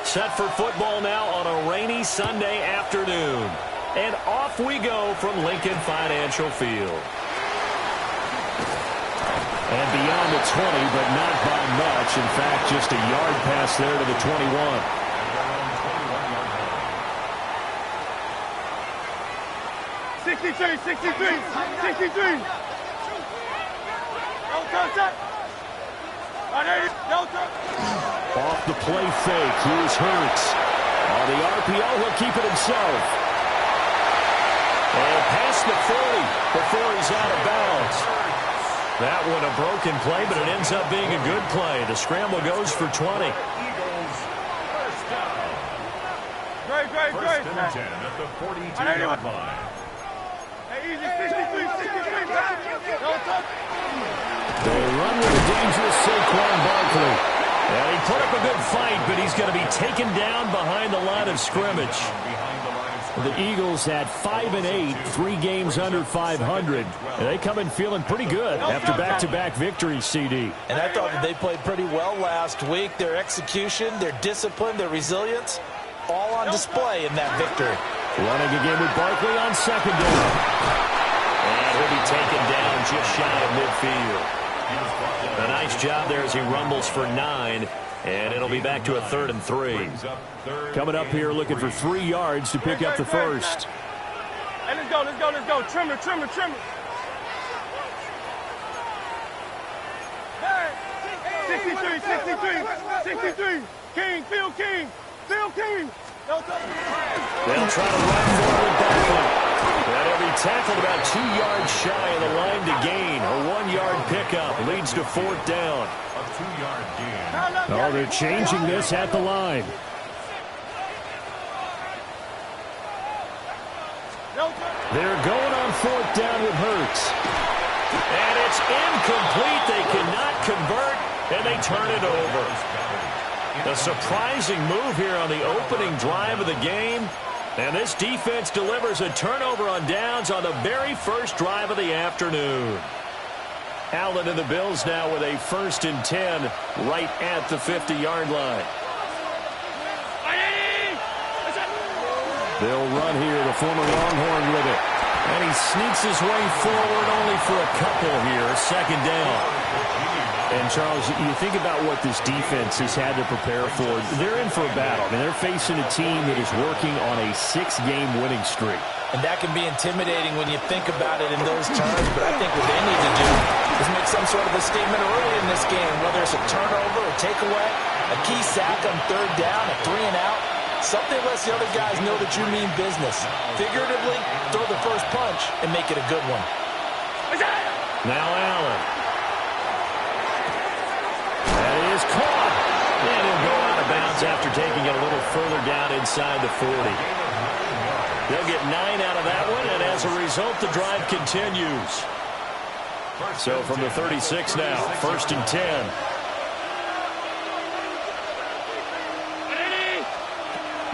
Set for football now on a rainy Sunday afternoon. And off we go from Lincoln Financial Field. And beyond the 20, but not by much. In fact, just a yard pass there to the 21. 63, 63, 63. No contact. Off the play fake. Here's Hurts. On the RPO, he'll keep it himself. And past the 40 before he's out of bounds. That one a broken play, but it ends up being a good play. The scramble goes for 20. Great. First and 10 at the 42-yard line. Hey, easy, 63, 63. No touch. They run with a dangerous Saquon Barkley. And he put up a good fight, but he's going to be taken down behind the line of scrimmage. The Eagles at 5-8, 3 games under 500. And they come in feeling pretty good after back-to-back victories, CD. And I thought that they played pretty well last week. Their execution, their discipline, their resilience, all on display in that victory. Running again with Barkley on second down. And he'll be taken down just shy of midfield. A nice job there as he rumbles for 9. And it'll be back to a 3rd and 3. Coming up here looking for 3 yards to pick up the first. Hey, let's go. Trimmer. Hey, 63. King. No touch. They'll try to run forward Barkley. And he'll be tackled about 2 yards shy of the line to gain. A 1-yard pickup leads to 4th down. A 2-yard gain. Oh, they're changing this at the line. They're going on 4th down with Hurts. And it's incomplete. They cannot convert, and they turn it over. A surprising move here on the opening drive of the game. And this defense delivers a turnover on downs on the very first drive of the afternoon. Allen and the Bills now with a 1st and 10 right at the 50-yard line. They'll run here, the former Longhorn with it. And he sneaks his way forward only for a couple here, 2nd down. And, Charles, you think about what this defense has had to prepare for. They're in for a battle. I mean, they're facing a team that is working on a 6-game winning streak. And that can be intimidating when you think about it in those terms. But I think what they need to do is make some sort of a statement early in this game, whether it's a turnover, a takeaway, a key sack on 3rd down, a 3 and out. Something lets the other guys know that you mean business. Figuratively, throw the first punch and make it a good one. Now Allen. That is caught. And he'll go out of bounds after taking it a little further down inside the 40. They'll get 9 out of that one, and as a result, the drive continues. So from the 36 now, 1st and 10.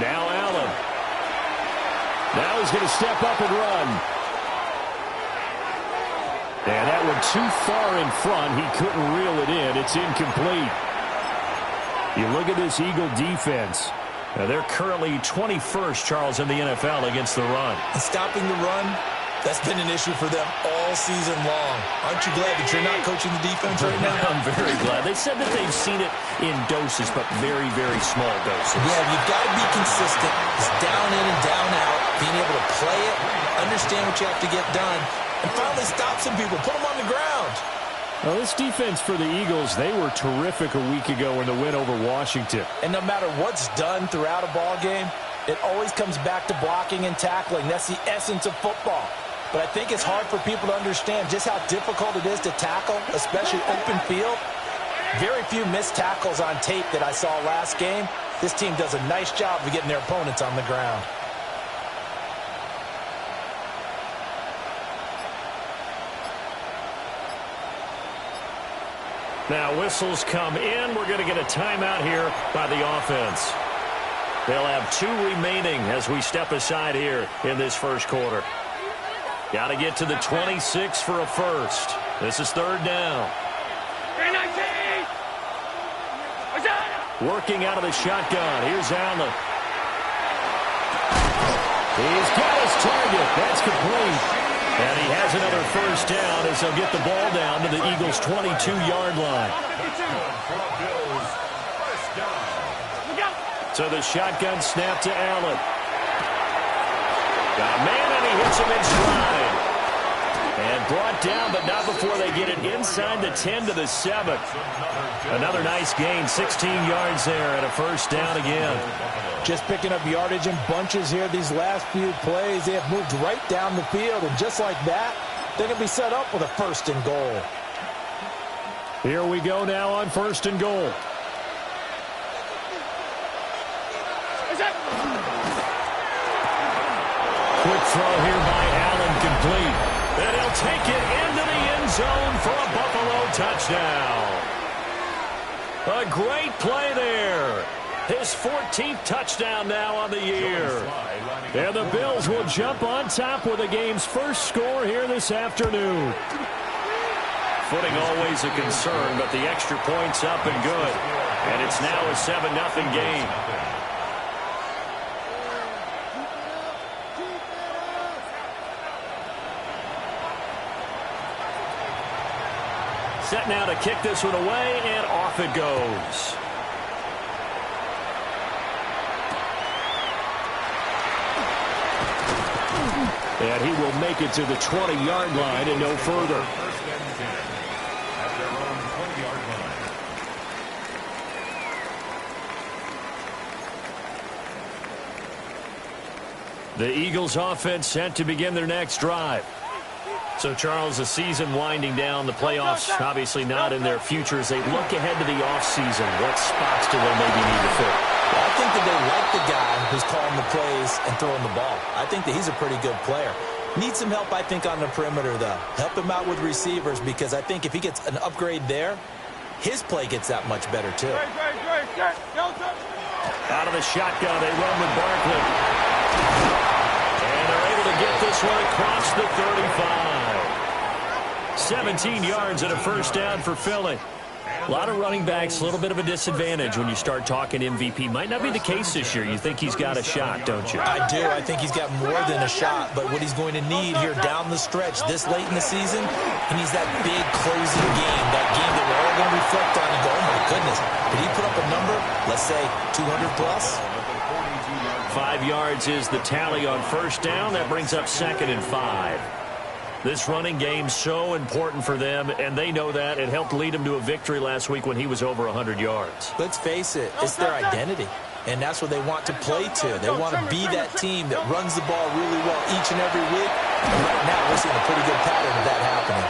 Now Allen. Now he's going to step up and run. And that one too far in front. He couldn't reel it in. It's incomplete. You look at this Eagle defense. Now they're currently 21st, Charles, in the NFL against the run. And stopping the run, that's been an issue for them all season long. Aren't you glad that you're not coaching the defense right now? I'm very glad. They said that they've seen it in doses, but very, very small doses. Yeah, you've got to be consistent. It's down in and down out. Being able to play it, understand what you have to get done, and finally stop some people, put them on the ground. Well, this defense for the Eagles, they were terrific a week ago in the win over Washington. And no matter what's done throughout a ball game, it always comes back to blocking and tackling. That's the essence of football. But I think it's hard for people to understand just how difficult it is to tackle, especially open field. Very few missed tackles on tape that I saw last game. This team does a nice job of getting their opponents on the ground. Now whistles come in. We're going to get a timeout here by the offense. They'll have 2 remaining as we step aside here in this first quarter. Got to get to the 26 for a first. This is 3rd down. Working out of the shotgun. Here's Allen. He's got his target. That's complete. And he has another first down as he'll get the ball down to the Eagles' 22-yard line. So the shotgun snap to Allen. Got a man, and he hits him in stride. And brought down, but not before they get it inside the 10 to the 7. Another nice gain, 16 yards there, and a first down again. Just picking up yardage in bunches here these last few plays. They have moved right down the field, and just like that, they're going to be set up with a first and goal. Here we go now on first and goal. Quick throw here by Allen, complete. And he'll take it into the end zone for a Buffalo touchdown. A great play there. His 14th touchdown now on the year. And the Bills will jump on top with the game's first score here this afternoon. Footing always a concern, but the extra point's up and good. And it's now a 7-0 game. Set now to kick this one away, and off it goes. And he will make it to the 20-yard line and no further. The Eagles offense set to begin their next drive. So, Charles, the season winding down, the playoffs obviously not in their future. As they look ahead to the offseason, what spots do they maybe need to fill? Well, I think that they like the guy who's calling the plays and throwing the ball. I think that he's a pretty good player. Needs some help, I think, on the perimeter, though. Help him out with receivers, because I think if he gets an upgrade there, his play gets that much better, too. Out of the shotgun, they run with Barkley. And they're able to get this one across the 35. 17 yards and a first down for Philly. A lot of running backs, a little bit of a disadvantage when you start talking MVP. Might not be the case this year. You think he's got a shot, don't you? I do. I think he's got more than a shot. But what he's going to need here down the stretch this late in the season, he needs that big closing game, that game that we're all going to reflect on and go, oh, my goodness, did he put up a number, let's say 200 plus? 5 yards is the tally on first down. That brings up 2nd and 5. This running game's so important for them, and they know that. It helped lead them to a victory last week when he was over 100 yards. Let's face it, it's their identity, and that's what they want to play to. They want to be that team that runs the ball really well each and every week. And right now, we're seeing a pretty good pattern of that happening.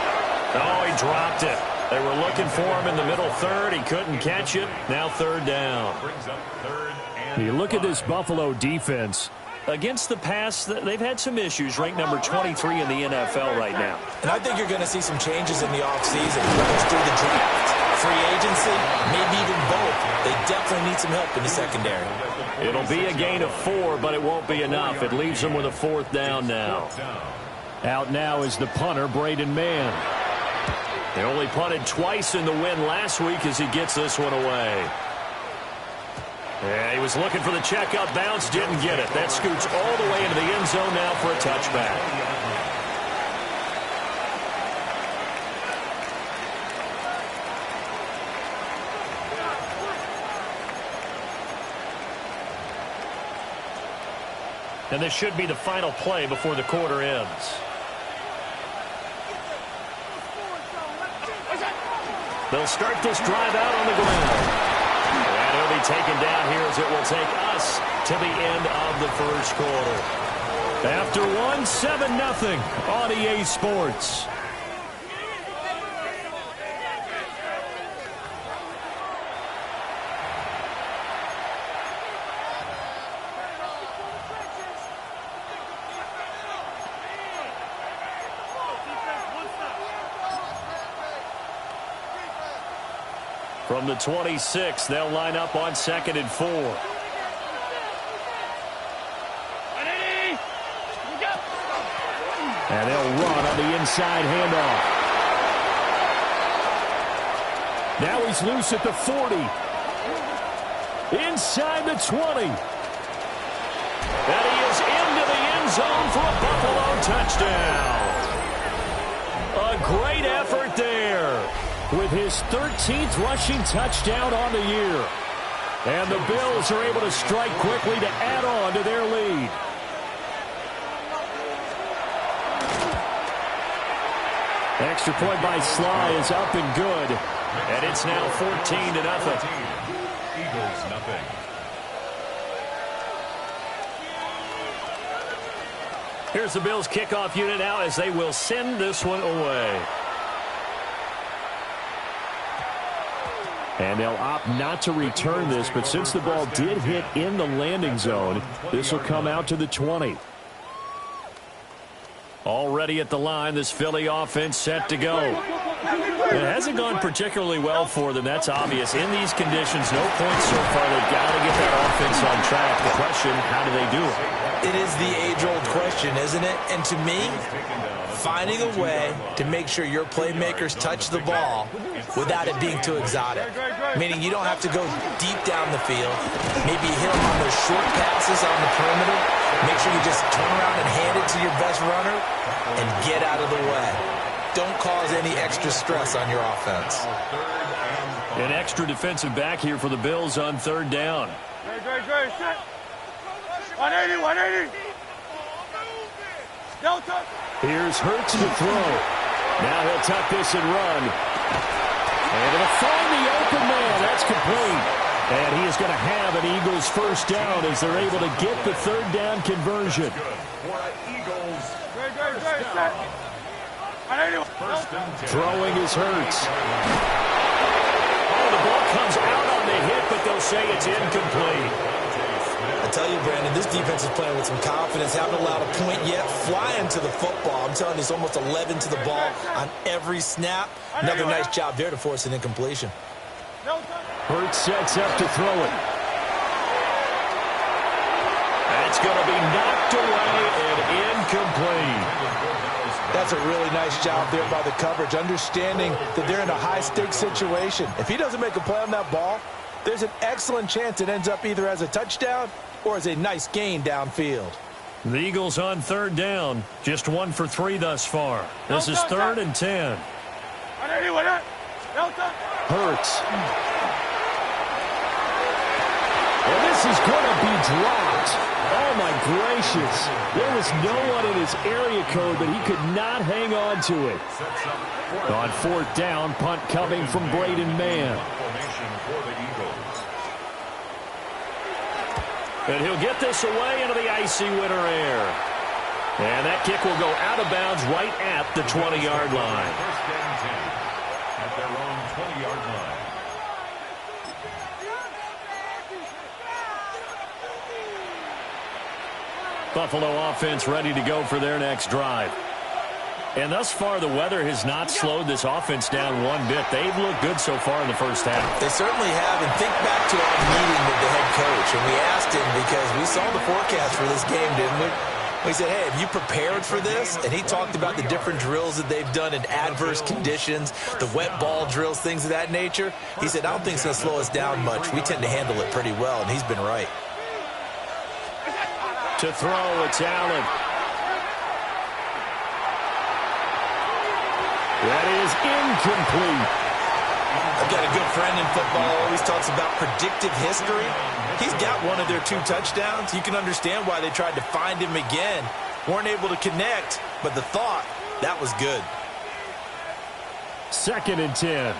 Oh, he dropped it. They were looking for him in the middle third. He couldn't catch it. Now 3rd down. You look at this Buffalo defense. Against the pass, they've had some issues. Ranked number 23 in the NFL right now. And I think you're going to see some changes in the offseason, whether it's through the draft, free agency, maybe even both. They definitely need some help in the secondary. It'll be a gain of 4, but it won't be enough. It leaves them with a 4th down now. Out now is the punter, Braden Mann. They only punted twice in the win last week as he gets this one away. Yeah, he was looking for the checkup bounce, didn't get it. That scoots all the way into the end zone now for a touchback. And this should be the final play before the quarter ends. They'll start this drive out on the ground. And it'll be taken down here as it will take us to the end of the first quarter. After one, 7-0 on EA Sports. From the 26, they'll line up on 2nd and 4. And they'll run on the inside handoff. Now he's loose at the 40. inside the 20. And he is into the end zone for a Buffalo touchdown. A great effort there with his 13th rushing touchdown on the year. And the Bills are able to strike quickly to add on to their lead. Extra point by Sly is up and good. And it's now 14-0. Eagles nothing. Here's the Bills kickoff unit now as they will send this one away. And they'll opt not to return this, but since the ball did hit in the landing zone, this will come out to the 20. Already at the line, this Philly offense set to go. It hasn't gone particularly well for them, that's obvious. In these conditions, no points so far. They've got to get that offense on track. The question, how do they do it? It is the age-old question, isn't it? And to me, finding a way to make sure your playmakers touch the ball without it being too exotic. Meaning you don't have to go deep down the field. Maybe hit them on those short passes on the perimeter. Make sure you just turn around and hand it to your best runner and get out of the way. Don't cause any extra stress on your offense. An extra defensive back here for the Bills on third down. Great, shit. 180. Delta. Here's Hurts to throw. Now he'll tuck this and run. And it'll find the open man. That's complete. And he is going to have an Eagles first down as they're able to get the third down conversion. Throwing is Hurts. Oh, the ball comes out on the hit, but they'll say it's incomplete. I tell you, Brandon, this defense is playing with some confidence. Haven't allowed a point yet. Flying to the football. I'm telling you, it's almost 11 to the ball on every snap. Another nice job there to force an incompletion. Hurts sets up to throw it. That's going to be knocked away and incomplete. That's a really nice job there by the coverage, understanding that they're in a high-stakes situation. If he doesn't make a play on that ball, there's an excellent chance it ends up either as a touchdown or as a nice gain downfield. The Eagles on third down. Just 1 for 3 thus far. This is 3rd and 10. Hurts. And this is going to be dropped. Oh, my gracious. There was no one in his area code, but he could not hang on to it. On 4th down, punt coming from Braden Mann. And he'll get this away into the icy winter air. And that kick will go out of bounds right at the 20-yard line. First and 10 at their own 20-yard line. Buffalo offense ready to go for their next drive. And thus far, the weather has not slowed this offense down one bit. They've looked good so far in the first half. They certainly have. And think back to our meeting with the head coach. And we asked him because we saw the forecast for this game, didn't we? We said, hey, have you prepared for this? And he talked about the different drills that they've done in adverse conditions, the wet ball drills, things of that nature. He said, I don't think it's going to slow us down much. We tend to handle it pretty well, and he's been right. To throw, it's Allen. That is incomplete. I've got a good friend in football who always talks about predictive history. He's got one of their 2 touchdowns. You can understand why they tried to find him again. Weren't able to connect, but the thought, that was good. 2nd and 10.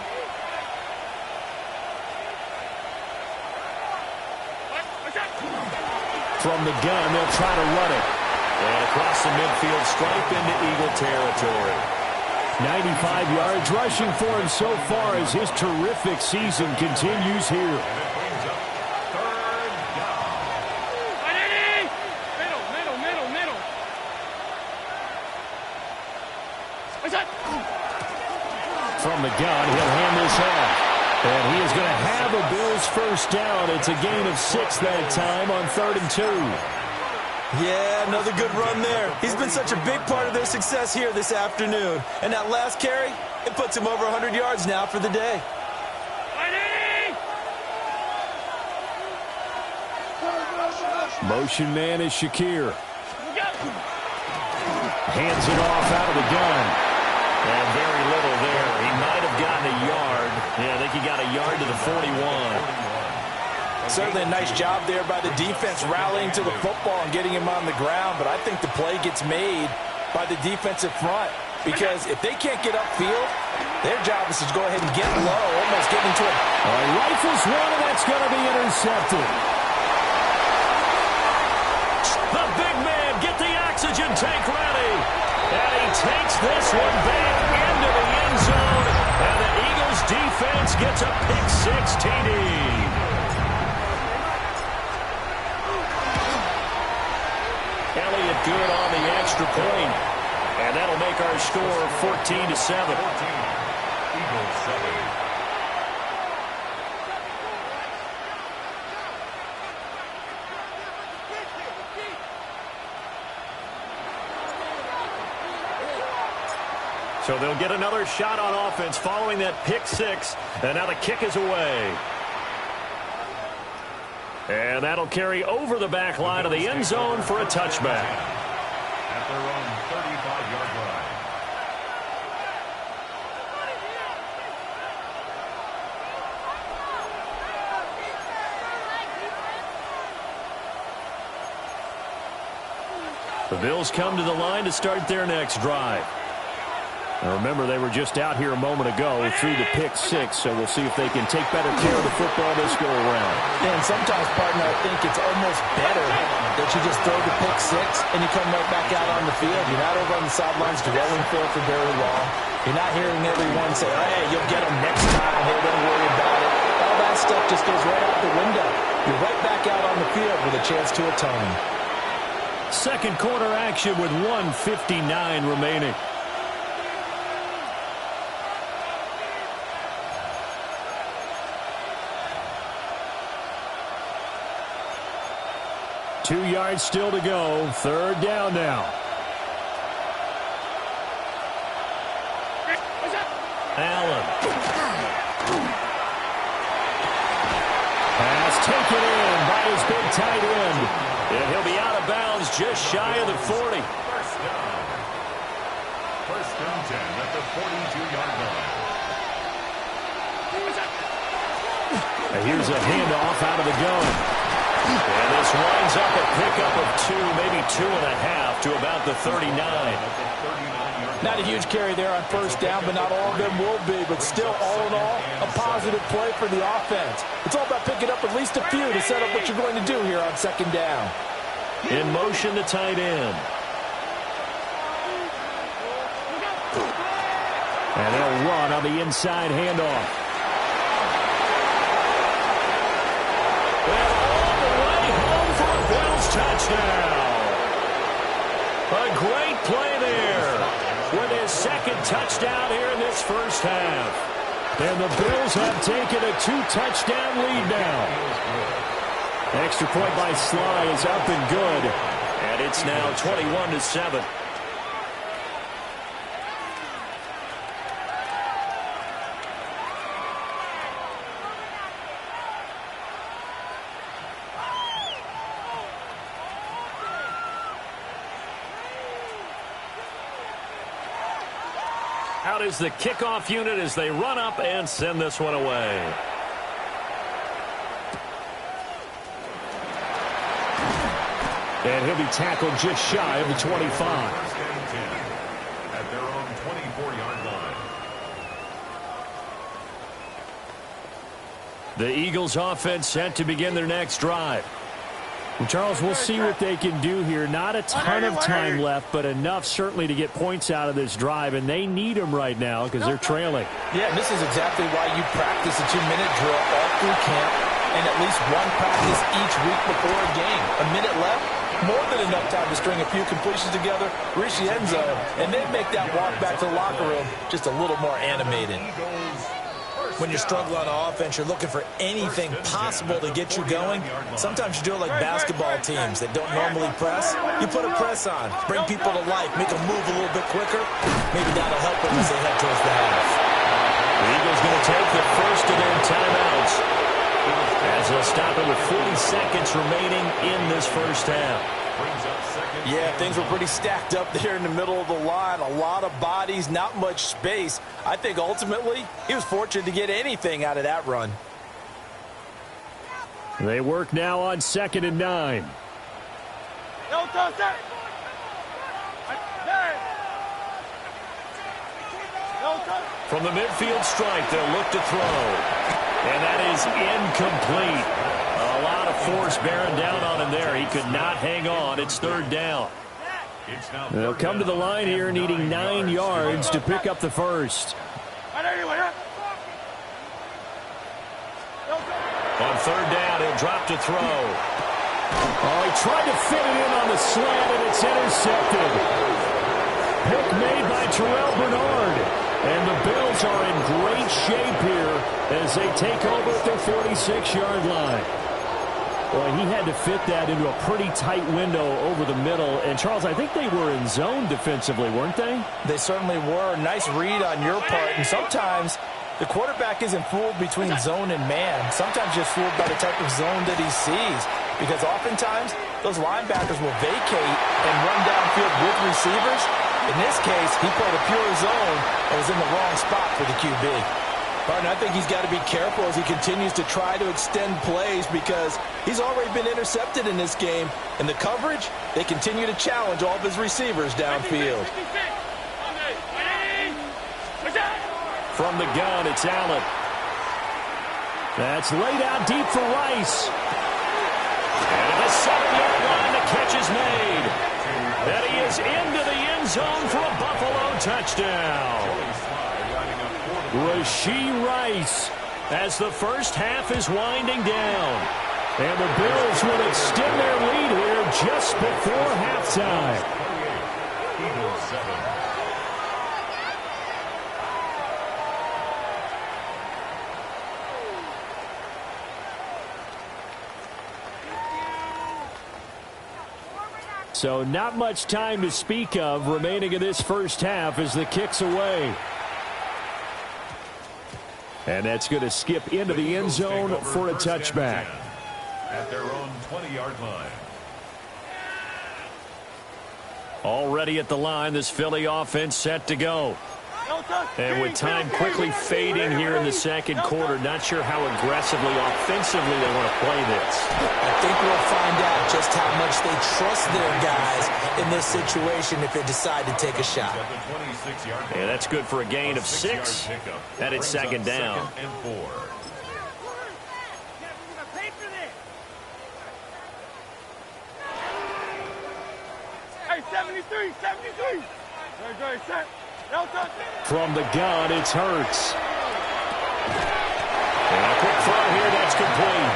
From the gun, they'll try to run it. And across the midfield stripe into Eagle territory. 95 yards rushing for him so far as his terrific season continues here. From the gun, he'll hand this off. And he is going to have a Bills first down. It's a gain of 6 that time on 3rd and 2. Yeah, another good run there. He's been such a big part of their success here this afternoon. And that last carry, it puts him over 100 yards now for the day. Motion man is Shakir. Hands it off out of the gun. And very little there. He might have gotten a yard. Yeah, I think he got a yard to the 41. Certainly a nice job there by the defense rallying to the football and getting him on the ground. But I think the play gets made by the defensive front. Because if they can't get upfield, their job is to go ahead and get low, almost getting into it. Rifles one, and that's going to be intercepted. The big man, get the oxygen tank ready. And he takes this one back into the end zone. And the Eagles defense gets a pick-6 TD. Elliott good on the extra point. And that'll make our score 14-7. 14. Eagles 7. So they'll get another shot on offense following that pick-6. And now the kick is away. And that'll carry over the back line of the end zone for a touchback. At their own 35-yard line. The Bills come to the line to start their next drive. Now remember, they were just out here a moment ago through the pick-6, so we'll see if they can take better care of the football this go-around. And sometimes, partner, I think it's almost better that you just throw the pick-6 and you come right back out on the field. You're not over on the sidelines dwelling for very long. You're not hearing everyone say, hey, you'll get them next time. Hey, don't worry about it. All that stuff just goes right out the window. You're right back out on the field with a chance to atone. Second quarter action with 1:59 remaining. Two yards still to go. Third down now. Allen. Pass taken in by his big tight end. And he'll be out of bounds just shy of the 40. First down. First and 10 at the 42-yard line. And here's a handoff out of the gun. And this winds up a pickup of 2, maybe 2.5 to about the 39. Not a huge carry there on first down, but not all of them will be. But still, all in all, a positive play for the offense. It's all about picking up at least a few to set up what you're going to do here on second down. In motion, the tight end. And they'll run on the inside handoff. Touchdown. A great play there with his second touchdown here in this first half. And the Bills have taken a 2-touchdown lead now. Extra point by Sly is up and good. And it's now 21-7. Out is the kickoff unit as they run up and send this one away. And he'll be tackled just shy of the 25. First and 10 at their own 24-yard line. The Eagles offense set to begin their next drive. And Charles, we'll see what they can do here. Not a ton of time left, but enough certainly to get points out of this drive, and they need them right now because they're trailing. Yeah, and this is exactly why you practice a 2-minute drill all through camp and at least one practice each week before a game. A minute left, more than enough time to string a few completions together, reach the end zone, and then make that walk back to the locker room just a little more animated. When you're struggling on offense, you're looking for anything possible to get you going. Sometimes you do it like basketball teams that don't normally press. You put a press on, bring people to life, make them move a little bit quicker. Maybe that'll help them as they head towards the half. The Eagles going to take the first of their timeouts as They'll stop it with 40 seconds remaining in this first half. Yeah, things were pretty stacked up there in the middle of the line. A lot of bodies, not much space. I think ultimately he was fortunate to get anything out of that run. They work now on 2nd and 9. From the midfield strike, they'll look to throw. And that is incomplete. A lot of force bearing down on him there. He could not hang on. It's 3rd down. They'll come to the line here needing 9 yards to pick up the first. On 3rd down, he'll drop to throw. Oh, he tried to fit it in on the slant, and it's intercepted. Pick made by Terrell Bernard. And the Bills are in great shape here as they take over at their 46-yard line. Boy, he had to fit that into a pretty tight window over the middle. And, Charles, I think they were in zone defensively, weren't they? They certainly were. Nice read on your part. And sometimes the quarterback isn't fooled between zone and man. Sometimes just fooled by the type of zone that he sees. Because oftentimes those linebackers will vacate and run downfield with receivers. In this case, he played a pure zone and was in the wrong spot for the QB. Partner, I think he's got to be careful as he continues to try to extend plays because he's already been intercepted in this game. And the coverage, they continue to challenge all of his receivers downfield. From the gun, it's Allen. That's laid out deep for Rice. And at the 7-yard line, the catch is made. And he is into the end zone for a Buffalo touchdown. Rashee Rice as the first half is winding down. And the Bills will extend their lead here just before halftime. Eagles 7. So not much time to speak of remaining in this first half as the kick's away. And that's going to skip into the end zone for a touchback. At their own 20-yard line. Already at the line, this Philly offense set to go. And with time quickly fading here in the second quarter, not sure how aggressively, offensively they want to play this. I think we'll find out just how much they trust their guys in this situation if they decide to take a shot. Yeah, that's good for a gain of 6. And it's 2nd down. And 4. Hey, 73, 73. Very good, set. From the gun, it's Hurts. And a quick throw here, that's complete.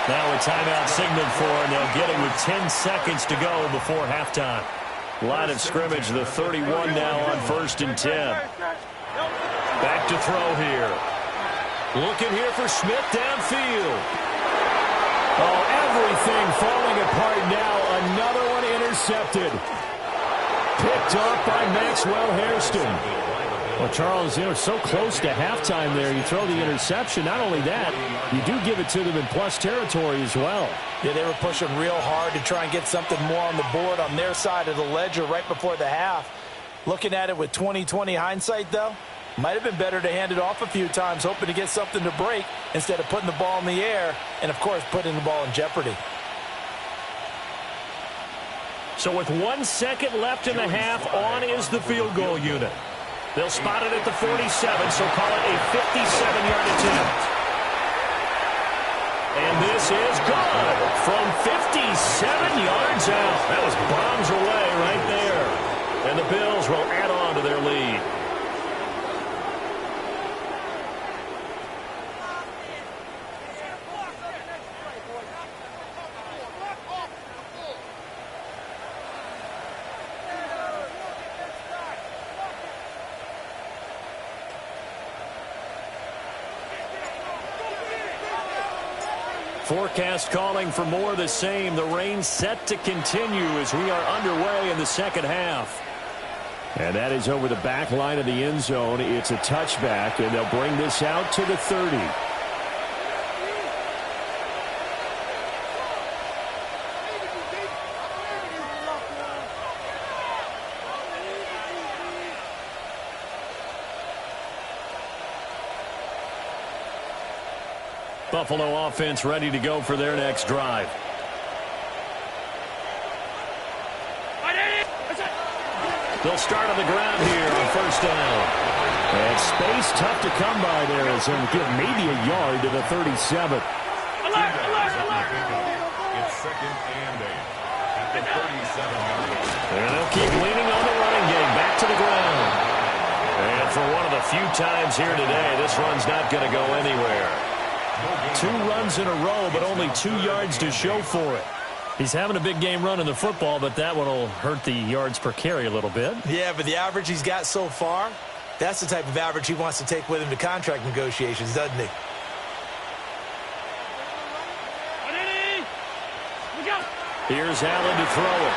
Now a timeout signaled for, and they'll get it with 10 seconds to go before halftime. Line of scrimmage, the 31 now on 1st and 10. Back to throw here. Looking here for Smith downfield. Oh, everything falling apart now. Another one intercepted. Picked off by Maxwell Hairston. Well, Charles, so close to halftime there. You throw the interception. Not only that, you do give it to them in plus territory as well. Yeah, they were pushing real hard to try and get something more on the board on their side of the ledger right before the half. Looking at it with 20/20 hindsight, though, might have been better to hand it off a few times, hoping to get something to break instead of putting the ball in the air and, of course, putting the ball in jeopardy. So with 1 second left in the half, on is the field goal unit. They'll spot it at the 47, so call it a 57-yard attempt. And this is good from 57 yards out. That was bombs away right there. And the Bills will add on to their lead. Forecast calling for more of the same. The rain set to continue as we are underway in the second half. And that is over the back line of the end zone. It's a touchback, and they'll bring this out to the 30. Buffalo offense ready to go for their next drive. They'll start on the ground here on first down. And space tough to come by there as he'll give maybe a yard to the 37. It's second and 8 at the 37-yard line. And they'll keep leaning on the running game. Back to the ground. And for one of the few times here today, this run's not going to go anywhere. 2 runs in a row, but only 2 yards to show for it. He's having a big game running the football, but that one will hurt the yards per carry a little bit. Yeah, but the average he's got so far, that's the type of average he wants to take with him to contract negotiations, doesn't he? Here's Allen to throw it.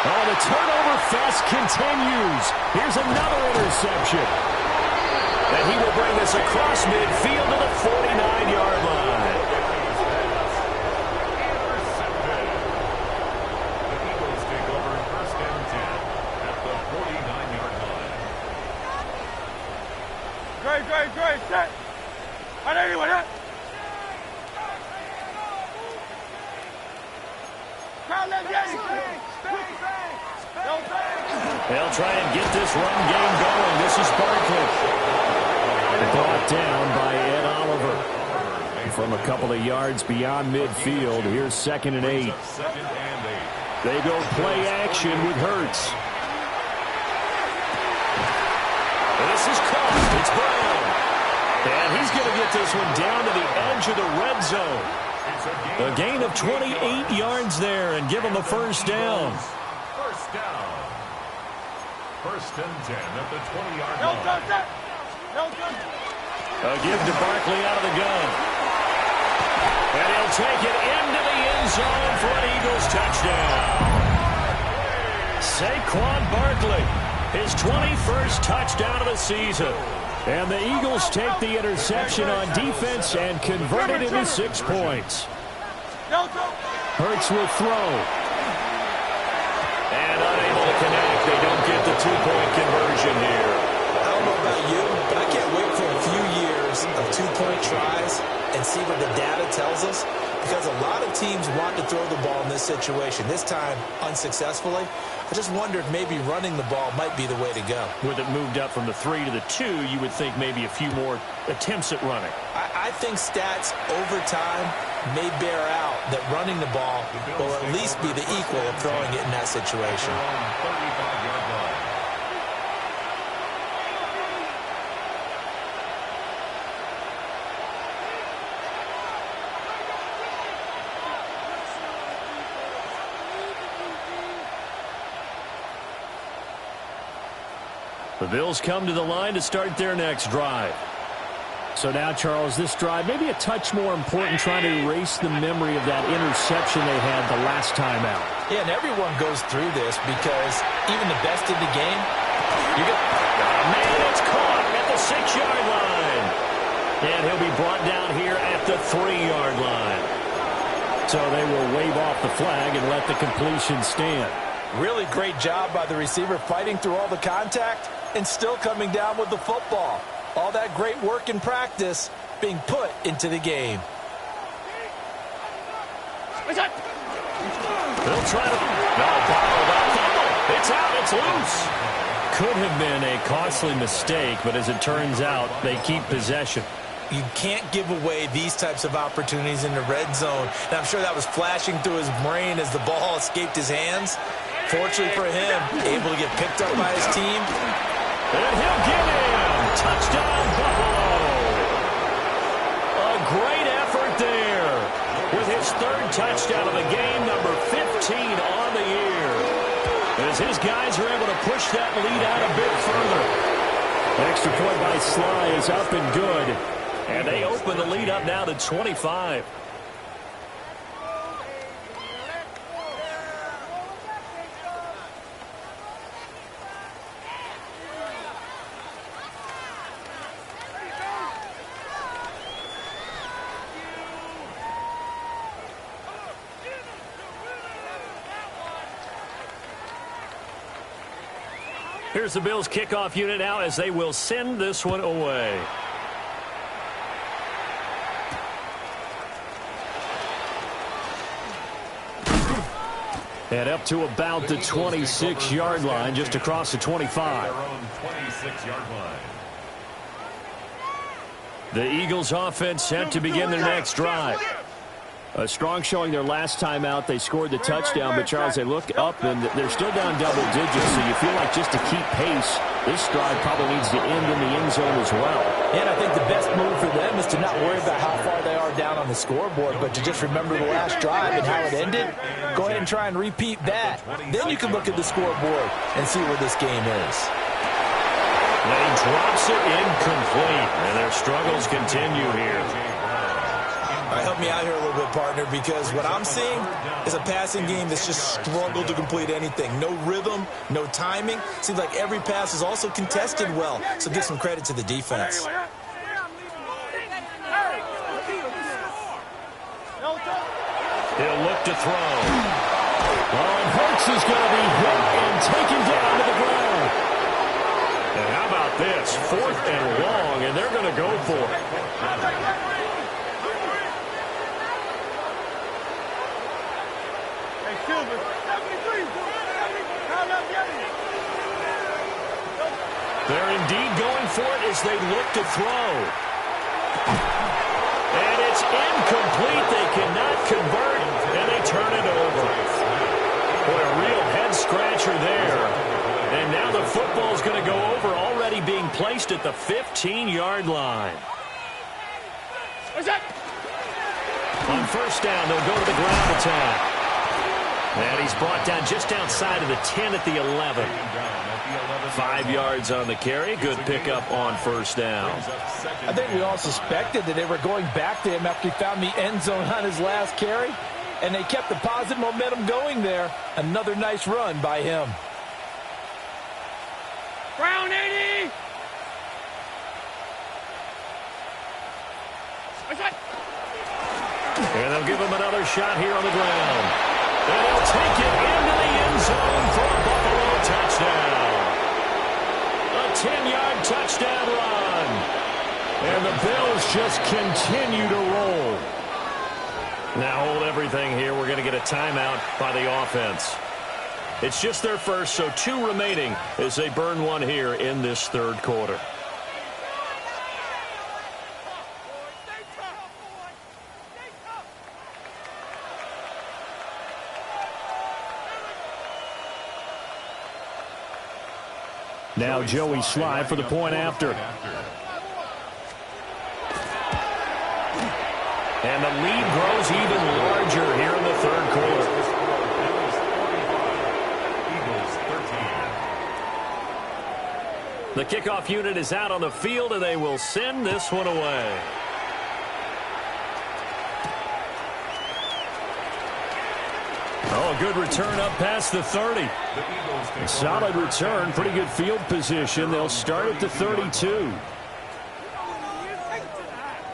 Oh, the turnover fest continues. Here's another interception. And he will bring this across midfield to the 49-yard line. The Eagles take over first and 10 at the 49-yard line. Great, set. Anyone, They'll try and get this run game going. This is Barkley. Brought down by Ed Oliver. From a couple of yards beyond midfield, here's second and 8. They go play action with Hurts. This is caught. It's Brown. And he's going to get this one down to the edge of the red zone. A gain of 28 yards there and give him a first down. First down. First and 10 at the 20-yard line. A give to Barkley out of the gun. And he'll take it into the end zone for an Eagles touchdown. Saquon Barkley, his 21st touchdown of the season. And the Eagles take the interception on defense and convert it into 6 points. Hurts will throw. And unable to connect. They don't get the 2-point conversion here. I don't know about you, but I can't wait for a few years of 2-point tries and see what the data tells us, because a lot of teams want to throw the ball in this situation. This time, unsuccessfully. I just wonder if maybe running the ball might be the way to go. With it moved up from the 3 to the 2, you would think maybe a few more attempts at running. I think stats over time may bear out that running the ball will at least be the equal of throwing it in that situation. 35-yard line. The Bills come to the line to start their next drive. So now, Charles, this drive maybe a touch more important, trying to erase the memory of that interception they had the last time out. Yeah, and everyone goes through this because even the best in the game, you're going to... Man, it's caught at the 6-yard line. And he'll be brought down here at the 3-yard line. So they will wave off the flag and let the completion stand. Really great job by the receiver fighting through all the contact and still coming down with the football. All that great work in practice being put into the game. They'll try to... No, it's out, it's loose. Could have been a costly mistake, but as it turns out, they keep possession. You can't give away these types of opportunities in the red zone. And I'm sure that was flashing through his brain as the ball escaped his hands. Fortunately for him, able to get picked up by his team. And he'll get in. Touchdown, Buffalo. A great effort there with his 3rd touchdown of the game, number 15 on the year. As his guys are able to push that lead out a bit further. Extra point by Sly is up and good. And they open the lead up now to 25. Here's the Bills kickoff unit now as they will send this one away. And up to about the 26-yard line, just across the 25. Their own 26-yard line. The Eagles offense set to begin their next drive. A strong showing their last time out. They scored the touchdown, but, Charles, they look up, and they're still down double digits, so you feel like just to keep pace, this drive probably needs to end in the end zone as well. And I think the best move for them is to not worry about how far they are down on the scoreboard, but to just remember the last drive and how it ended. Go ahead and try and repeat that. Then you can look at the scoreboard and see where this game is. And he drops it incomplete, and their struggles continue here. All right, help me out here a little bit, partner, because what I'm seeing is a passing game that's just struggled to complete anything. No rhythm, no timing. Seems like every pass is also contested well, so give some credit to the defense. He'll look to throw. Oh, and Hurts is going to be hit and taken down to the ground. And how about this? 4th and long, and they're going to go for it. They're indeed going for it as they look to throw. And it's incomplete. They cannot convert, and they turn it over. Boy, a real head-scratcher there. And now the football's going to go over, already being placed at the 15-yard line. On first down, they'll go to the ground attack. And he's brought down just outside of the 10 at the 11. 5 yards on the carry. Good pickup on first down. I think we all suspected that they were going back to him after he found the end zone on his last carry. And they kept the positive momentum going there. Another nice run by him. Brown 80! And they'll give him another shot here on the ground. And he'll take it into the end zone for a Buffalo touchdown. A 10-yard touchdown run. And the Bills just continue to roll. Now hold everything here. We're going to get a timeout by the offense. It's just their first, so 2 remaining as they burn one here in this third quarter. Now Joey Slye for the point after. And the lead grows even larger here in the third quarter. The kickoff unit is out on the field, and they will send this one away. Oh, a good return up past the 30. A solid return, pretty good field position. They'll start at the 32.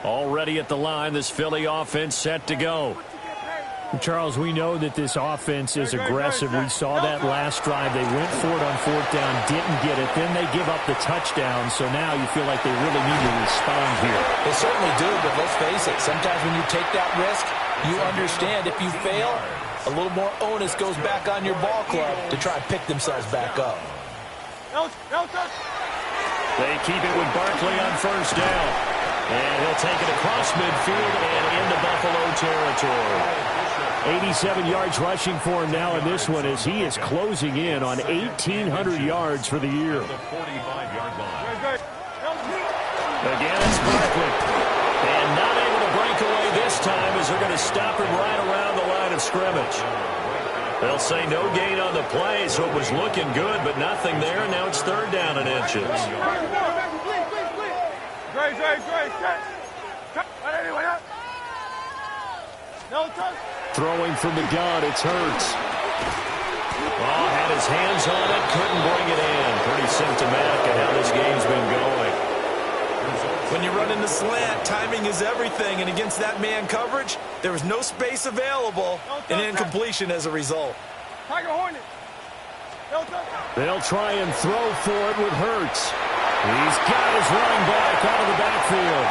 Already at the line, this Philly offense set to go. Charles, we know that this offense is aggressive. We saw that last drive. They went for it on 4th down, didn't get it. Then they give up the touchdown. So now you feel like they really need to respond here. They certainly do, but let's face it. Sometimes when you take that risk, you understand if you fail, a little more onus goes back on your ball club to try and pick themselves back up. They keep it with Barkley on first down. And he'll take it across midfield and into Buffalo territory. 87 yards rushing for him now in this one as he is closing in on 1,800 yards for the year. Again, it's Barkley. And not able to break away this time as they're going to stop him right around the line of scrimmage. They'll say no gain on the play, so it was looking good, but nothing there. Now it's 3rd down and inches. Throwing from the gun, it's Hurts. Oh, had his hands on it, couldn't bring it in. Pretty symptomatic of how this game's been going. When you run in the slant, timing is everything, and against that man coverage, there was no space available, and incompletion as a result. Tiger Hornet. They'll try and throw for it with Hurts. He's got his running back out of the backfield.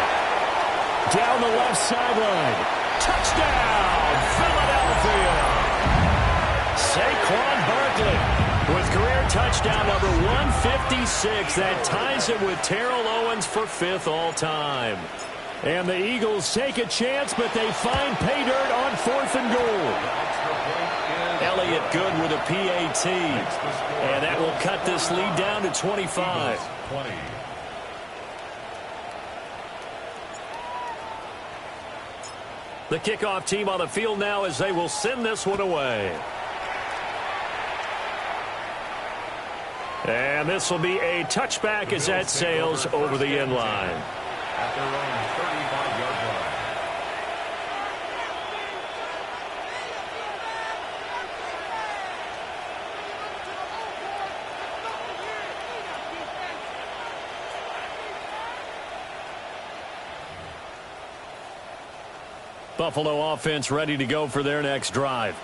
Down the left sideline. Touchdown, Philadelphia. Saquon Barkley with career touchdown number 156. That ties him with Terrell Owens for 5th all-time. And the Eagles take a chance, but they find pay dirt on 4th and goal. Elliott good with a PAT. And that will cut this lead down to 25. The kickoff team on the field now as they will send this one away. And this will be a touchback as that sails over the end line. At their own 35-yard line. Buffalo offense ready to go for their next drive.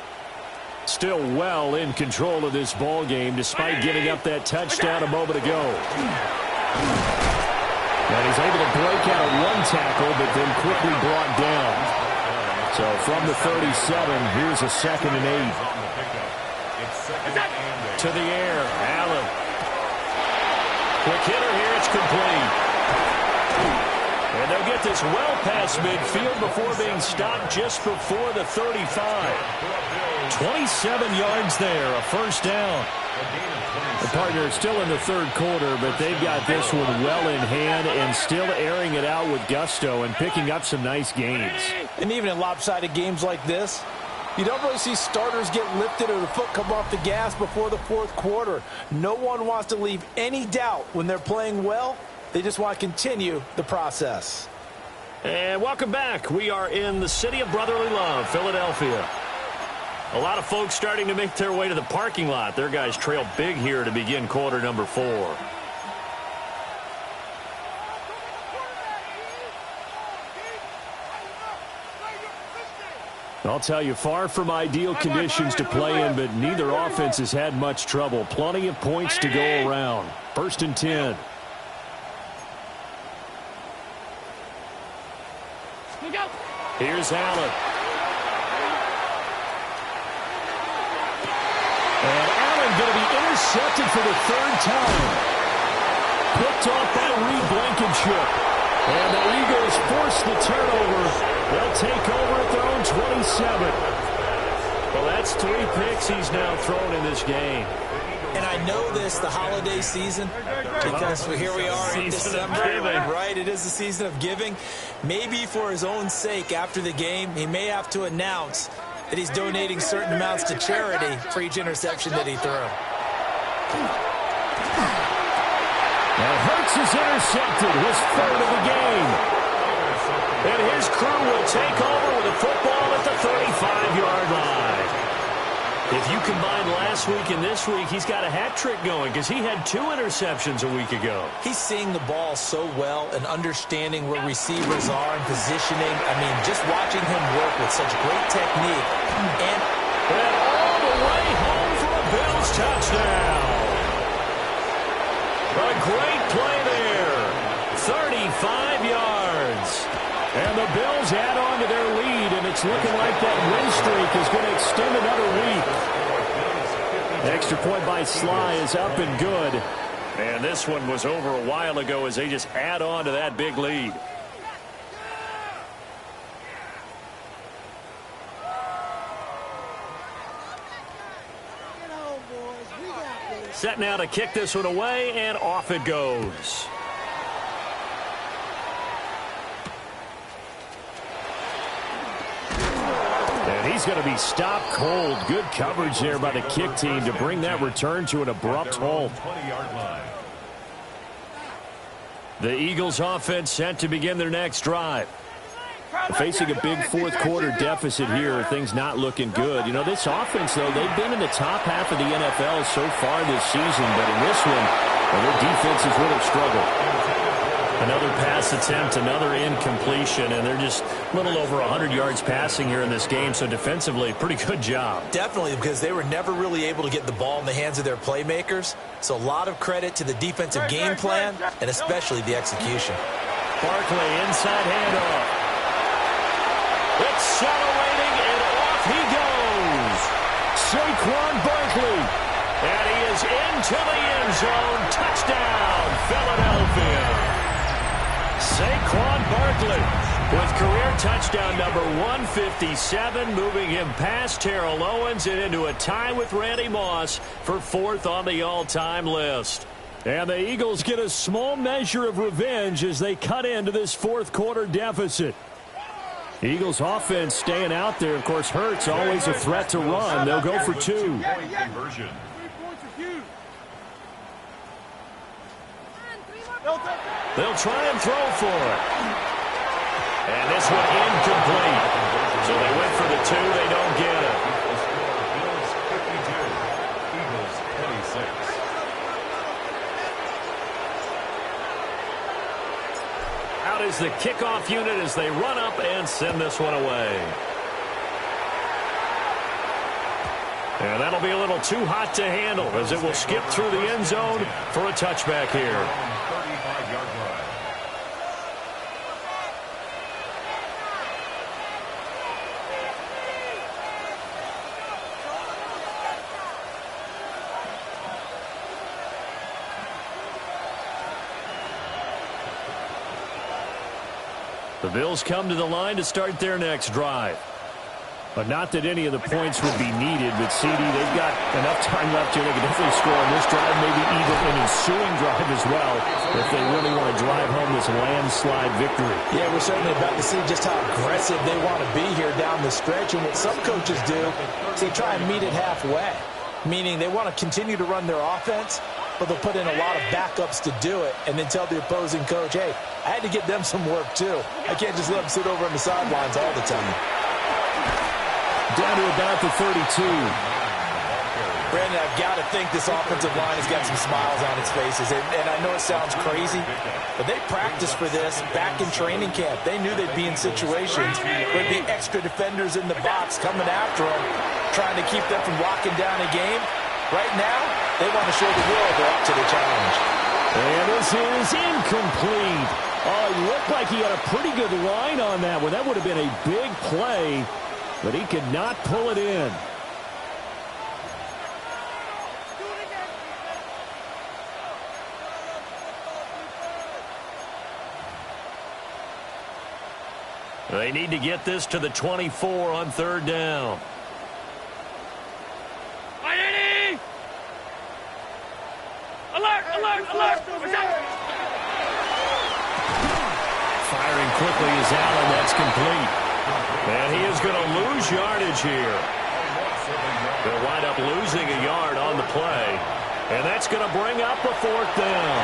Still well in control of this ball game despite giving up that touchdown a moment ago. And he's able to break out of one tackle, but then quickly brought down. So from the 37, here's a 2nd and 8. To the air, Allen. Quick hitter here, it's complete. And they'll get this well past midfield before being stopped just before the 35. 27 yards there, a 1st down. The partner is still in the 3rd quarter, but they've got this one well in hand and still airing it out with gusto and picking up some nice gains. And even in lopsided games like this, you don't really see starters get lifted or the foot come off the gas before the 4th quarter. No one wants to leave any doubt when they're playing well. They just want to continue the process. And welcome back. We are in the city of brotherly love, Philadelphia. A lot of folks starting to make their way to the parking lot. Their guys trail big here to begin quarter number 4. I'll tell you, far from ideal conditions to play in, but neither offense has had much trouble. Plenty of points to go around. 1st and 10. Here's Allen. And Allen going to be intercepted for the 3rd time. Picked off by Reed Blankenship. And the Eagles force the turnover. They'll take over at their own 27. Well, that's 3 picks he's now thrown in this game. And I know this, the holiday season, because here we are in December, right? It is the season of giving. Maybe for his own sake, after the game, he may have to announce that he's donating certain amounts to charity for each interception that he threw. Now Hurts is intercepted, his 3rd of the game. And his crew will take over with a football at the 35-yard line. If you combine last week and this week, he's got a hat trick going because he had 2 interceptions a week ago. He's seeing the ball so well and understanding where receivers are and positioning. I mean, just watching him work with such great technique. And all the way home for a Bills touchdown. A great play there. 35 yards. And the Bills add on to their lead, and it's looking like that win streak is going to extend another week. Extra point by Sly is up and good. And this one was over a while ago as they just add on to that big lead. Set now to kick this one away, and off it goes. He's going to be stopped cold. Good coverage there by the kick team to bring that return to an abrupt halt. The Eagles offense set to begin their next drive. Facing a big 4th quarter deficit here, things not looking good. You know, this offense, though, they've been in the top half of the NFL so far this season, but in this one, well, their defense has really struggled. Another pass attempt, another incompletion, and they're just a little over 100 yards passing here in this game, so defensively, pretty good job. Definitely, because they were never really able to get the ball in the hands of their playmakers, so a lot of credit to the defensive game plan, and especially the execution. Barkley, inside handoff. Accelerating, and off he goes. Saquon Barkley. And he is into the end zone. Touchdown, Philadelphia. Saquon Barkley with career touchdown number 157, moving him past Terrell Owens and into a tie with Randy Moss for 4th on the all-time list. And the Eagles get a small measure of revenge as they cut into this 4th quarter deficit. Eagles offense staying out there. Of course, Hurts always a threat to run. They'll go for 2. They'll try and throw for it. And this one incomplete. So they went for the 2. They don't get it. Bills 52, Eagles 26. Out is the kickoff unit as they run up and send this one away. And that'll be a little too hot to handle as it will skip through the end zone for a touchback here. 35-yard line. The Bills come to the line to start their next drive. But not that any of the points would be needed, but CD, they've got enough time left here. They can definitely score on this drive, maybe even an ensuing drive as well, if they really want to drive home this landslide victory. Yeah, we're certainly about to see just how aggressive they want to be here down the stretch. And what some coaches do is they try and meet it halfway, meaning they want to continue to run their offense, but they'll put in a lot of backups to do it and then tell the opposing coach, hey, I had to get them some work too. I can't just let them sit over on the sidelines all the time. Down to about the 32. Brandon, I've got to think this offensive line has got some smiles on its faces. And I know it sounds crazy, but they practiced for this back in training camp. They knew they'd be in situations where there'd be extra defenders in the box coming after them, trying to keep them from locking down a game. Right now, they want to show the world they're up to the challenge. And this is incomplete. Oh, it looked like he had a pretty good line on that one. That would have been a big play, but he could not pull it in. They need to get this to the 24 on 3rd down. Miami! Alert, alert, alert! Firing quickly is Allen. That's complete. And he is going to lose yardage here. They'll wind up losing a yard on the play. And that's going to bring up a 4th down.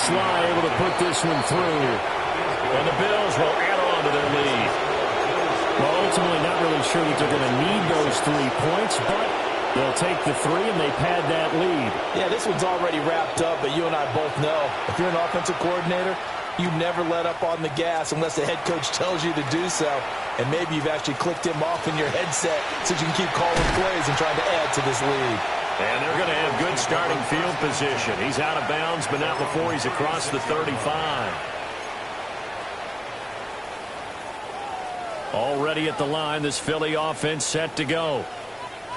Sly able to put this one through. And the Bills will add on to their lead. Well, ultimately not really sure that they're going to need those 3 points, but they'll take the 3 and they pad that lead. Yeah, this one's already wrapped up, but you and I both know if you're an offensive coordinator, you never let up on the gas unless the head coach tells you to do so. And maybe you've actually clicked him off in your headset so you can keep calling plays and trying to add to this lead. And they're going to have good starting field position. He's out of bounds, but not before he's across the 35. Already at the line, this Philly offense set to go.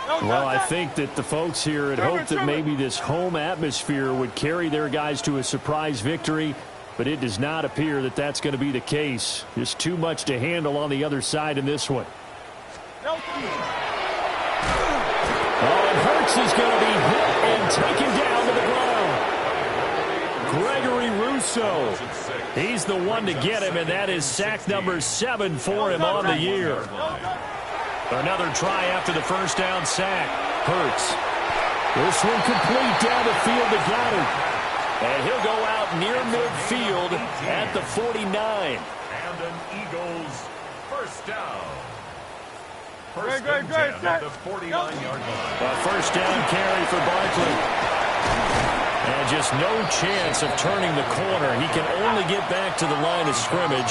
Well, I think that the folks here had hoped that maybe this home atmosphere would carry their guys to a surprise victory, but it does not appear that that's going to be the case. Just too much to handle on the other side in this one. Oh, and Hurts is going to be hit and taken down to the ground. Gregory Rousseau. He's the one to get him, and that is sack number 7 for him on the year. Another try after the first down sack. Hurts. This one complete down the field to Goddard. And he'll go out near midfield at the 49. And an Eagles first down. First and 10 at the 49-yard line. A first down carry for Barkley. And just no chance of turning the corner. He can only get back to the line of scrimmage.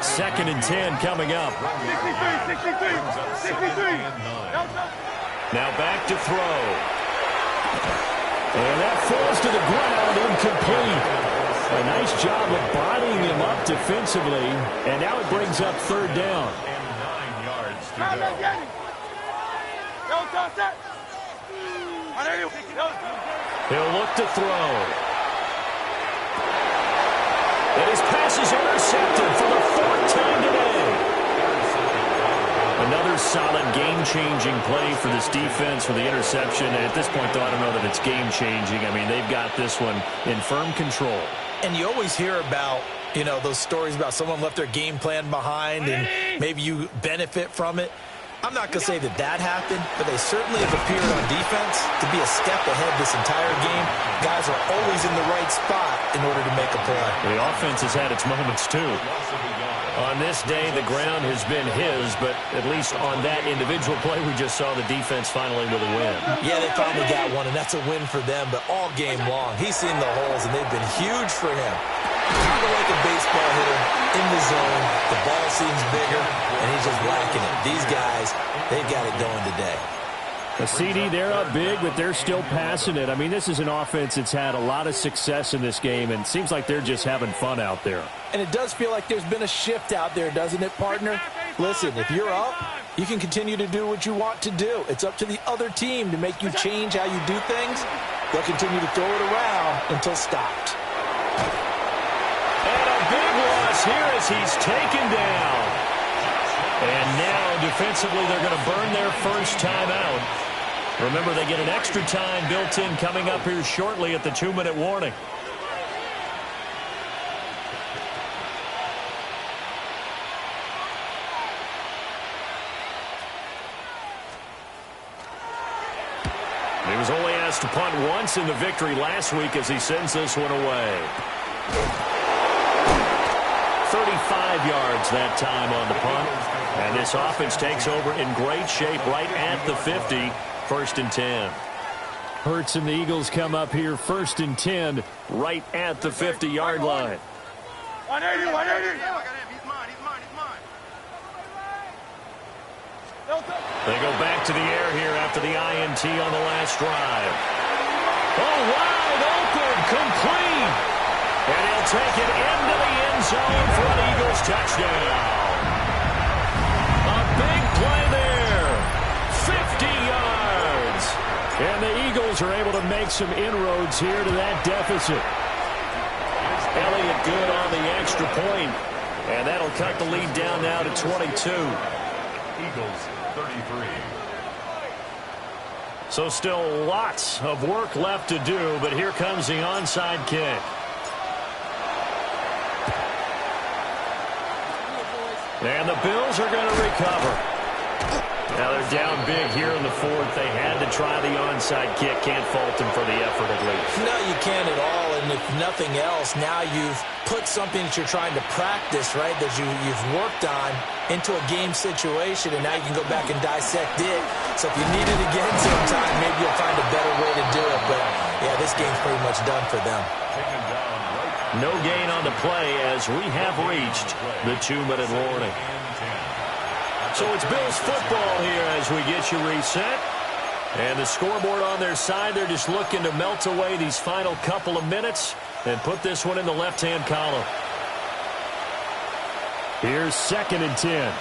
2nd and 10 coming up. 63. Now back to throw. And that falls to the ground, incomplete. A nice job of bodying him up defensively. And now it brings up 3rd down. And 9 yards to go. He'll look to throw. And his pass is intercepted for the 4th time today. Another solid game-changing play for this defense for the interception. And at this point, though, I don't know that it's game-changing. I mean, they've got this one in firm control. And you always hear about, those stories about someone left their game plan behind and maybe you benefit from it. I'm not going to say that happened, but they certainly have appeared on defense to be a step ahead this entire game. Guys are always in the right spot in order to make a play. The offense has had its moments, too. On this day, the ground has been his, but at least on that individual play, we just saw the defense finally with a win. Yeah, they finally got one, and that's a win for them, but all game long, he's seen the holes, and they've been huge for him. Kind of like a baseball hitter in the zone. The ball seems bigger, and he's just whacking it. These guys, they've got it going today. A CD, they're up big, but they're still passing it. I mean, this is an offense that's had a lot of success in this game, and it seems like they're just having fun out there. And it does feel like there's been a shift out there, doesn't it, partner? Listen, if you're up, you can continue to do what you want to do. It's up to the other team to make you change how you do things. They'll continue to throw it around until stopped. And a big loss here as he's taken down. And now, defensively, they're going to burn their first time out. Remember, they get an extra time built in coming up here shortly at the 2-minute warning. He was only asked to punt once in the victory last week as he sends this one away. 35 yards that time on the punt. And this offense takes over in great shape right at the 50. 1st and 10. Hurts and the Eagles come up here 1st and 10 right at the 50-yard line. 180. They go back to the air here after the INT on the last drive. Oh, wide open, complete. And he'll take it into the end zone for an Eagles touchdown. A big play there. 50 yards. And the Eagles are able to make some inroads here to that deficit. Elliott good on the extra point. And that'll cut the lead down now to 22. Eagles 33. So still lots of work left to do, but here comes the onside kick. And the Bills are going to recover. Now they're down big here in the 4th. They had to try the onside kick. Can't fault them for the effort at least. No, you can't at all. And if nothing else, now you've put something that you're trying to practice, right, that you've worked on into a game situation, and now you can go back and dissect it. So if you need it again sometime, maybe you'll find a better way to do it. But, yeah, this game's pretty much done for them. No gain on the play as we have reached the 2-minute warning. So it's Bills football here as we get you reset. And the scoreboard on their side, they're just looking to melt away these final couple of minutes and put this one in the left-hand column. Here's 2nd and 10.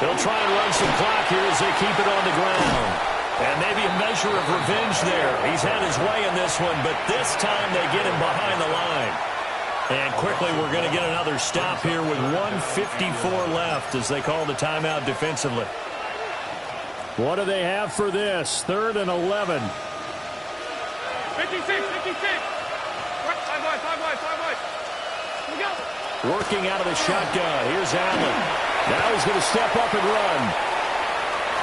They'll try and run some clock here as they keep it on the ground. And maybe a measure of revenge there. He's had his way in this one, but this time they get him behind the line. And quickly we're going to get another stop here with 1:54 left as they call the timeout defensively. What do they have for this? 3rd and 11. 56. 5 wide. Working out of the shotgun. Here's Allen. Now he's going to step up and run.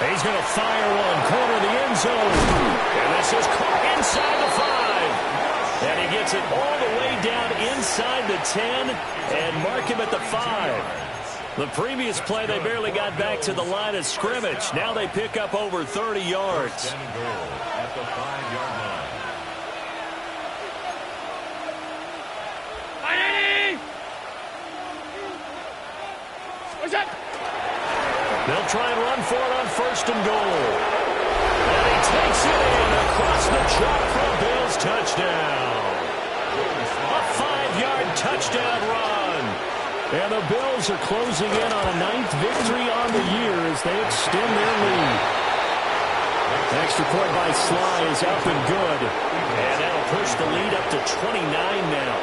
He's going to fire one. Corner of the end zone. And this is caught inside the 5. And he gets it all the way down inside the 10 and mark him at the 5. The previous play, they barely got back to the line of scrimmage. Now they pick up over 30 yards. At the 5-yard line. They'll try and run for it on 1st and goal. And he takes it in across the chalk for a Bills touchdown. A 5-yard touchdown run. And the Bills are closing in on a 9th victory on the year as they extend their lead. Extra point by Sly is up and good. And that'll push the lead up to 29 now.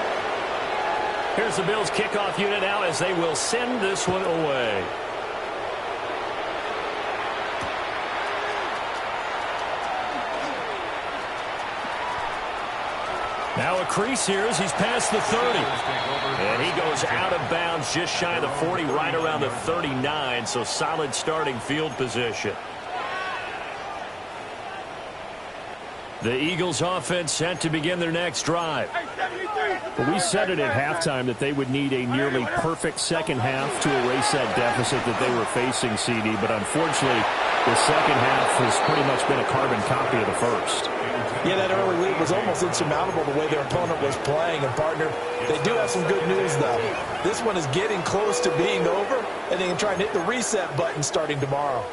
Here's the Bills kickoff unit now as they will send this one away. Now a crease here as he's past the 30. And he goes out of bounds just shy of the 40, right around the 39. So solid starting field position. The Eagles offense set to begin their next drive. But we said it at halftime that they would need a nearly perfect second half to erase that deficit that they were facing, CD. But unfortunately, the second half has pretty much been a carbon copy of the first. Yeah, that early lead was almost insurmountable the way their opponent was playing. And, partner, they do have some good news, though. This one is getting close to being over, and they can try and hit the reset button starting tomorrow.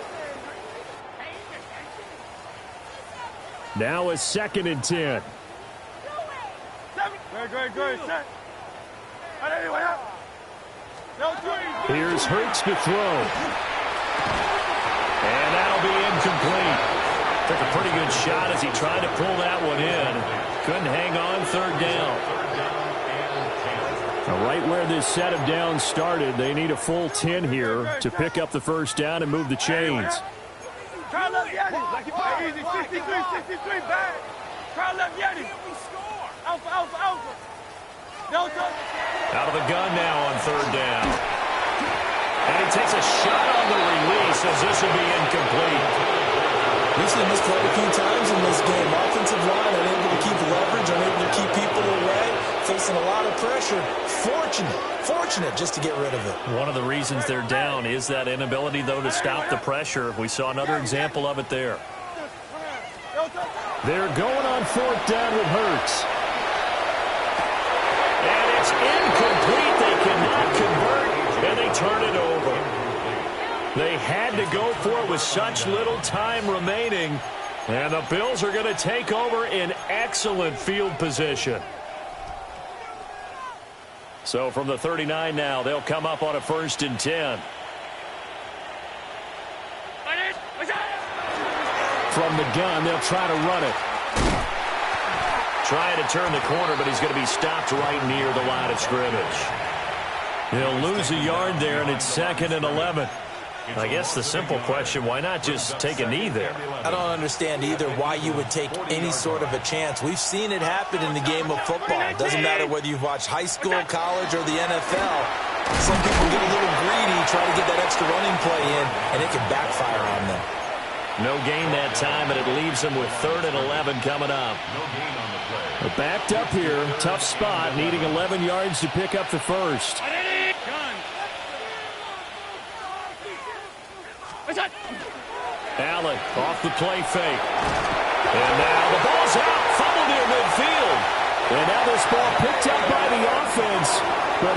Now a 2nd and 10. Good. Set. Here's Hurts to throw. And that'll be incomplete. Took a pretty good shot as he tried to pull that one in. Couldn't hang on 3rd down. Now right where this set of downs started, they need a full 10 here to pick up the 1st down and move the chains. Try left Yeti. Easy, 63, back. Try left Yeti. Alpha. Delta. Out of the gun now on 3rd down. And he takes a shot on the release as this will be incomplete. We've seen this play a few times in this game. Offensive line unable to keep leverage, unable to keep people away, facing a lot of pressure. Fortunate just to get rid of it. One of the reasons they're down is that inability, though, to stop the pressure. We saw another example of it there. They're going on 4th down with Hurts. And it's incomplete. They cannot convert, and they turn it over. They had to go for it with such little time remaining. And the Bills are going to take over in excellent field position. So from the 39 now, they'll come up on a 1st and 10. From the gun, they'll try to run it. Trying to turn the corner, but he's going to be stopped right near the line of scrimmage. He'll lose a yard there, and it's 2nd and 11. I guess the simple question, why not just take a knee there? I don't understand either why you would take any sort of a chance. We've seen it happen in the game of football. It doesn't matter whether you've watched high school, college, or the NFL. Some people get a little greedy, try to get that extra running play in, and it can backfire on them. No gain that time, and it leaves them with 3rd and 11 coming up. No gain on the play. They're backed up here. Tough spot, needing 11 yards to pick up the 1st. Allen off the play fake. And now the ball's out. Fumbled near midfield. And now this ball picked up by the offense. But